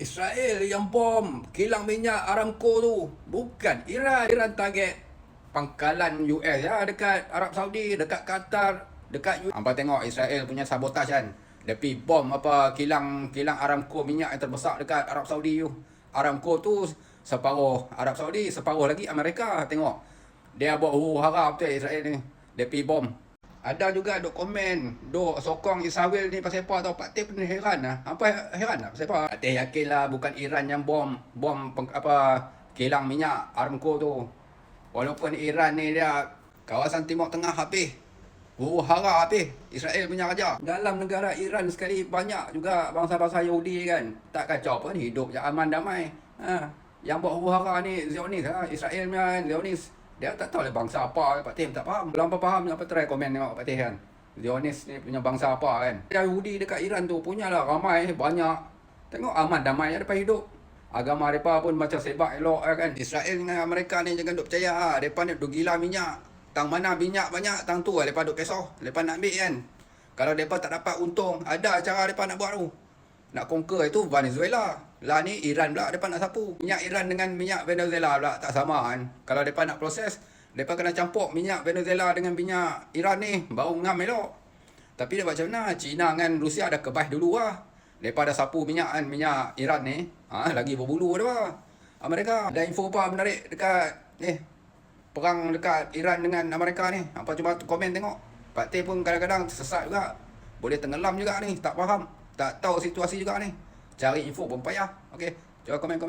Israel yang bom kilang minyak Aramco tu. Bukan Iran. Iran target pangkalan US ya, dekat Arab Saudi, dekat Qatar, dekat Hampa tengok Israel punya sabotaj kan. Dia pergi bom apa kilang Aramco minyak yang terbesar dekat Arab Saudi tu. Aramco tu separuh Arab Saudi, separuh lagi Amerika. Tengok. Dia buat huru-hara betul Israel ni. Dia pergi bom. Ada juga duk komen, duk sokong Israel ni pasal apa tau. Pak Teh pun heran lah. Apa heran lah pasal apa? Pak Teh yakin lah bukan Iran yang bom kilang minyak Aramco tu. Walaupun Iran ni dia kawasan Timur Tengah habis. Huru-hara habis Israel punya raja. Dalam negara Iran sekali banyak juga bangsa-bangsa Yahudi kan. Tak kacau pun hidup je aman damai. Yang buat huru-hara ni Zionis lah. Israel punya Zionis. Dia tak tahu lah bangsa apa. Pak Teh tak faham. Kalau apa faham, apa try komen tengok Pak Teh kan. Zionis ni punya bangsa apa kan. Yahudi dekat Iran tu punyalah ramai, banyak. Tengok aman damai je mereka hidup. Agama mereka pun macam sebab elok kan. Israel dengan Amerika ni jangan duk percaya lah. Mereka ni duk gila minyak. Tang mana minyak banyak, tang tu lah mereka duk pesoh. Mereka nak ambil kan. Kalau mereka tak dapat untung, ada cara mereka nak buat tu. Nak conquer itu Venezuela. Lah ni Iran pula mereka nak sapu. Minyak Iran dengan minyak Venezuela pula tak sama kan. Kalau mereka nak proses, mereka kena campur minyak Venezuela dengan minyak Iran ni. Baru ngam elok. Tapi dia macam mana? China dengan Rusia dah kebas dulu lah. Mereka dah sapu minyak kan, minyak Iran ni. Lagi berbulu dia. Amerika. Ada info apa menarik dekat perang dekat Iran dengan Amerika ni. Apa cuba komen tengok. Pak Teh pun kadang-kadang sesat juga. Boleh tenggelam juga ni. Tak faham. Tak tahu situasi juga ni. Cari info pun payah. Okey. Cuba komen.